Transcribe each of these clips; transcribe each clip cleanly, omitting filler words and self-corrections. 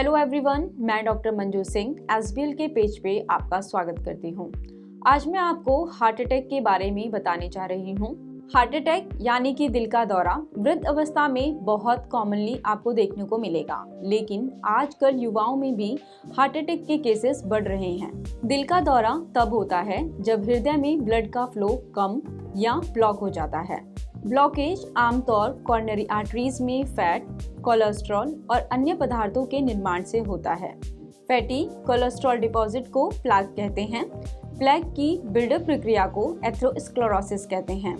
Hello everyone, मैं doctor Manju Singh SBL के page पे आपका स्वागत करती हूँ। आज मैं आपको हार्ट अटैक के बारे में बताने जा रही हूँ। हार्ट अटैक यानी कि दिल का दौरा वृद्ध अवस्था में बहुत कॉमनली आपको देखने को मिलेगा, लेकिन आजकल युवाओं में भी हार्ट अटैक के केसेस बढ़ रहे हैं। दिल का दौरा तब होता है जब हृदय में ब्लड का फ्लो कम या ब्लॉक हो जाता है। ब्लॉकेज आमतौर कॉर्नरी आर्टरीज में फैट, कोलेस्ट्रॉल और अन्य पदार्थों के निर्माण से होता है। फैटी कोलेस्ट्रॉल डिपॉजिट को प्लेक कहते हैं। प्लेक की बिल्डअप प्रक्रिया को एथेरोस्क्लेरोसिस कहते हैं।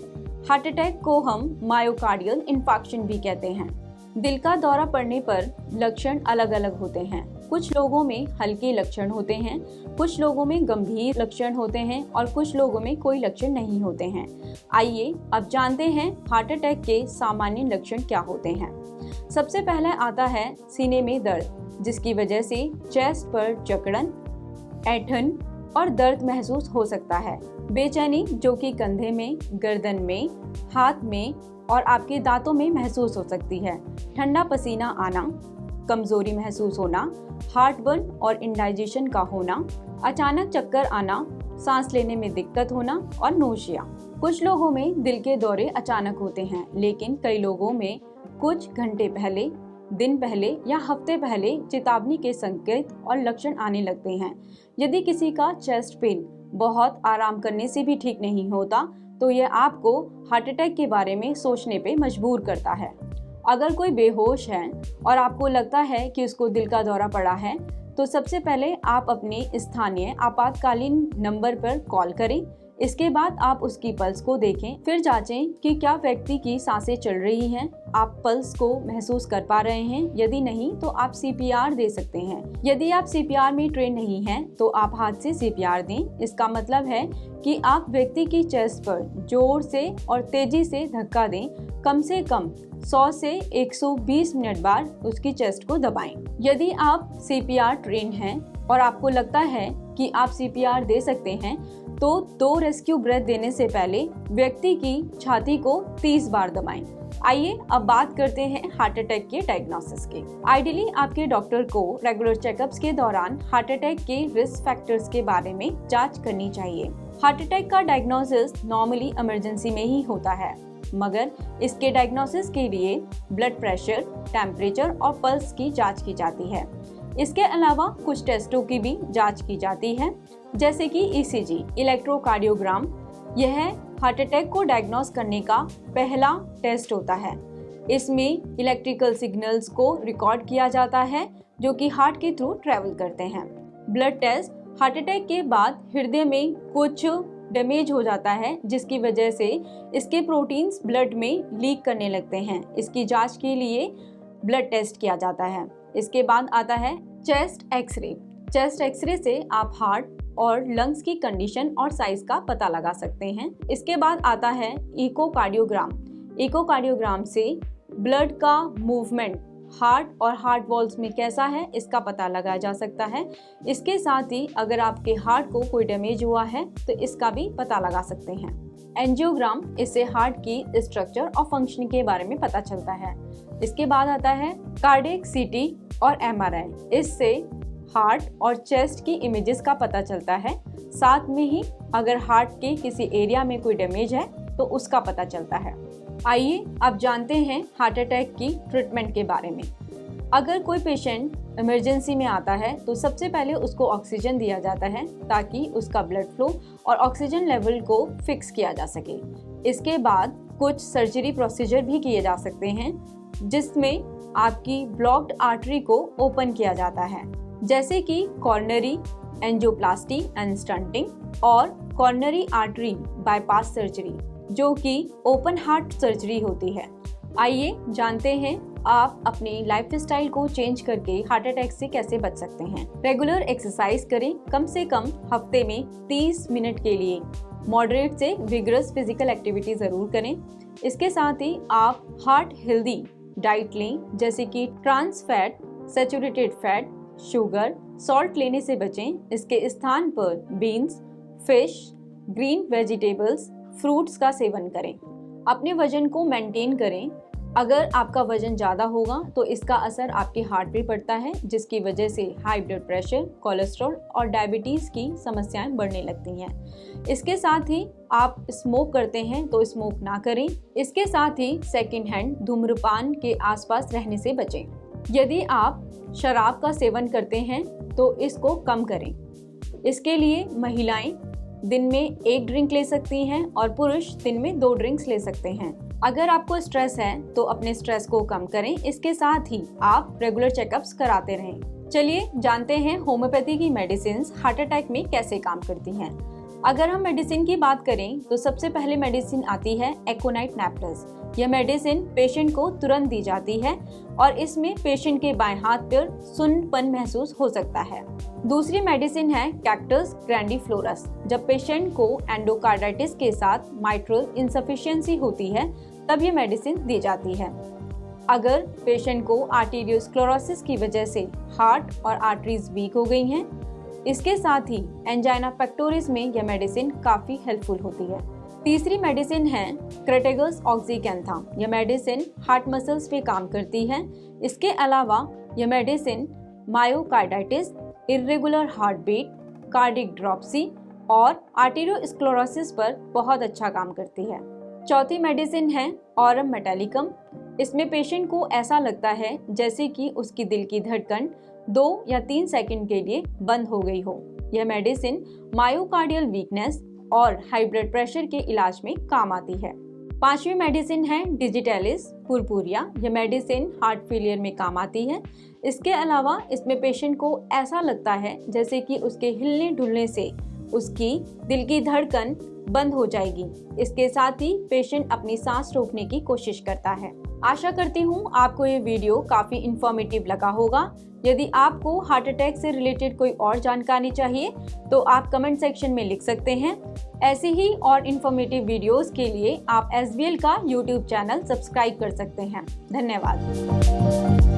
हार्ट अटैक को हम मायोकार्डियल इंफार्क्शन भी कहते हैं। दिल का दौरा पड़ने पर लक्षण अलग अलग होते हैं। कुछ लोगों में हल्के लक्षण होते हैं, कुछ लोगों में गंभीर लक्षण होते हैं और कुछ लोगों में कोई लक्षण नहीं होते हैं। आइए अब जानते हैं हार्ट अटैक के सामान्य लक्षण क्या होते हैं। सबसे पहले आता है सीने में दर्द, जिसकी वजह से चेस्ट पर जकड़न, ऐंठन और दर्द महसूस हो सकता है। बेचैनी जो कि कंधे में, गर्दन में, हाथ में और आपके दांतों में महसूस हो सकती है। ठंडा पसीना आना, कमजोरी महसूस होना, हार्टबर्न और इंडाइजेशन का होना, अचानक चक्कर आना, सांस लेने में दिक्कत होना और नोशिया। कुछ लोगों में दिल के दौरे अचानक होते हैं, लेकिन कई लोगों में कुछ घंटे पहले, दिन पहले या हफ्ते पहले चेतावनी के संकेत और लक्षण आने लगते हैं। यदि किसी का चेस्ट पेन बहुत आराम करने से भी ठीक नहीं होता, तो यह आपको हार्ट अटैक के बारे में सोचने पे मजबूर करता है। अगर कोई बेहोश है और आपको लगता है कि उसको दिल का दौरा पड़ा है, तो सबसे पहले आप अपने स्थानीय आपातकालीन नंबर पर कॉल करें। इसके बाद आप उसकी पल्स को देखें, फिर जांचें कि क्या व्यक्ति की सांसें चल रही हैं, आप पल्स को महसूस कर पा रहे हैं। यदि नहीं तो आप सीपीआर दे सकते हैं। यदि आप सीपीआर में ट्रेन नहीं हैं, तो आप हाथ से सीपीआर दें। इसका मतलब है कि आप व्यक्ति की चेस्ट पर जोर से और तेजी से धक्का दें। कम से कम 100 से 120 मिनट बाद उसकी चेस्ट को दबाएं। यदि आप सीपीआर ट्रेन हैं और आपको लगता है कि आप सीपीआर दे सकते हैं, तो 2 रेस्क्यू ब्रेथ देने से पहले व्यक्ति की छाती को 30 बार दबाएं। आइए अब बात करते हैं हार्ट अटैक के डायग्नोसिस के। आइडियली आपके डॉक्टर को रेगुलर चेकअप्स के दौरान हार्ट अटैक के रिस्क फैक्टर्स के बारे में जांच करनी चाहिए। हार्ट अटैक का डायग्नोसिस नॉर्मली इमरजेंसी में ही होता है, मगर इसके डायग्नोसिस के लिए ब्लड प्रेशर, टेम्परेचर और पल्स की जांच की जाती है। इसके अलावा कुछ टेस्टों की भी जांच की जाती है, जैसे कि ईसीजी, इलेक्ट्रोकार्डियोग्राम। यह हार्ट अटैक को डायग्नोस करने का पहला टेस्ट होता है। इसमें इलेक्ट्रिकल सिग्नल्स को रिकॉर्ड किया जाता है जो कि हार्ट के थ्रू ट्रेवल करते हैं। ब्लड टेस्ट, हार्ट अटैक के बाद हृदय में कुछ डैमेज हो जाता है, जिसकी वजह से इसके प्रोटीन्स ब्लड में लीक करने लगते हैं। इसकी जांच के लिए ब्लड टेस्ट किया जाता है। इसके बाद आता है चेस्ट एक्सरे। चेस्ट एक्सरे से आप हार्ट और लंग्स की कंडीशन और साइज का पता लगा सकते हैं। इसके बाद आता है इकोकार्डियोग्राम। इकोकार्डियोग्राम से ब्लड का मूवमेंट हार्ट और हार्ट वॉल्स में कैसा है, इसका पता लगाया जा सकता है। इसके साथ ही अगर आपके हार्ट को कोई डैमेज हुआ है तो इसका भी पता लगा सकते हैं। एंजियोग्राम, इससे हार्ट की स्ट्रक्चर और फंक्शनिंग के बारे में पता चलता है। इसके बाद आता है कार्डियक सीटी और एमआरआई। इससे हार्ट और चेस्ट की इमेजेस का पता चलता है। साथ में ही अगर हार्ट के किसी एरिया में कोई डैमेज है तो उसका पता चलता है। आइए अब जानते हैं हार्ट अटैक की ट्रीटमेंट के बारे में। अगर कोई पेशेंट इमरजेंसी में आता है तो सबसे पहले उसको ऑक्सीजन दिया जाता है, ताकि उसका ब्लड फ्लो और ऑक्सीजन लेवल को फिक्स किया जा सके। इसके बाद कुछ सर्जरी प्रोसीजर भी किए जा सकते हैं, जिसमें आपकी ब्लॉक्ड आर्टरी को ओपन किया जाता है, जैसे कि कॉर्नरी एंजियोप्लास्टी एंड स्टंटिंग और कॉर्नरी आर्टरी बाईपास सर्जरी, जो कि ओपन हार्ट सर्जरी होती है। आइए जानते हैं आप अपनी लाइफस्टाइल को चेंज करके हार्ट अटैक से कैसे बच सकते हैं। रेगुलर एक्सरसाइज करें, कम से कम हफ्ते में 30 मिनट के लिए। मॉडरेट से विगरस फिजिकल एक्टिविटी जरूर करें। इसके साथ ही आप हार्ट हेल्दी डाइट लें, जैसे कि trans fat, saturated fat, sugar, salt लेने से बचें। इसके स्थान पर beans, fish, green vegetables, fruits का सेवन करें। अपने वजन को मेंटेन करें। अगर आपका वजन ज़्यादा होगा तो इसका असर आपके हार्ट पे पड़ता है, जिसकी वजह से हाई ब्लड प्रेशर, कोलेस्ट्रॉल और डायबिटीज़ की समस्याएं बढ़ने लगती हैं। इसके साथ ही आप स्मोक करते हैं तो स्मोक ना करें। इसके साथ ही सेकेंड हैंड धूम्रपान के आसपास रहने से बचें। यदि आप शराब का सेवन करते हैं तो इसको कम करें। इसके लिए महिलाएं दिन में 1 ड्रिंक ले सकती हैं और पुरुष दिन में 2 ड्रिंक्स ले सकते हैं। अगर आपको स्ट्रेस है तो अपने स्ट्रेस को कम करें। इसके साथ ही आप रेगुलर चेकअप्स कराते रहें। चलिए जानते हैं होम्योपैथी की मेडिसिन हार्ट अटैक में कैसे काम करती हैं। अगर हम मेडिसिन की बात करें तो सबसे पहले मेडिसिन आती है एकोनाइट नेप्लस। यह मेडिसिन पेशेंट को तुरंत दी जाती है और इसमें पेशेंट के बाएं हाथ पर सुन्नपन महसूस हो सकता है। दूसरी मेडिसिन है कैक्टस ग्रैंडिफ्लोरस। जब पेशेंट को एंडोकार्डाइटिस के साथ माइट्रल इनसफिशिएंसी होती है तब ये मेडिसिन दी जाती है। अगर पेशेंट को आर्टेरियोस्क्लेरोसिस की वजह से हार्ट और आर्टरीज वीक हो गई हैं, इसके साथ ही एंजाइना पेक्टोरिस में यह मेडिसिन काफ़ी हेल्पफुल होती है। तीसरी मेडिसिन है क्रेटेगस ऑक्सीकैंथम। यह मेडिसिन हार्ट मसल्स पे काम करती है। इसके अलावा यह medicine myocarditis, irregular heart beat, cardiac dropsy और आर्टेरियोस्क्लेरोसिस पर बहुत अच्छा काम करती है। चौथी मेडिसिन है ऑरम मेटालिकम। इसमें पेशेंट को ऐसा लगता है जैसे कि उसकी दिल की धड़कन 2 या 3 सेकंड के लिए बंद हो गई हो। यह मेडिसिन मायोकार्डियल वीकनेस और हाई ब्लड प्रेशर के इलाज में काम आती है। पांचवी मेडिसिन है डिजिटैलिस पुरपुरिया। यह मेडिसिन हार्ट फेलियर में काम आती है। इसके अलावा इसमें पेशेंट को ऐसा लगता है जैसे कि उसके हिलने डुलने से उसकी दिल की धड़कन बंद हो जाएगी। इसके साथ ही पेशेंट अपनी सांस रोकने की कोशिश करता है। आशा करती हूँ आपको ये वीडियो काफ़ी इंफॉर्मेटिव लगा होगा। यदि आपको हार्ट अटैक से रिलेटेड कोई और जानकारी चाहिए तो आप कमेंट सेक्शन में लिख सकते हैं। ऐसी ही और इंफॉर्मेटिव वीडियोस के लिए आप SBL का YouTube चैनल सब्सक्राइब कर सकते हैं। धन्यवाद।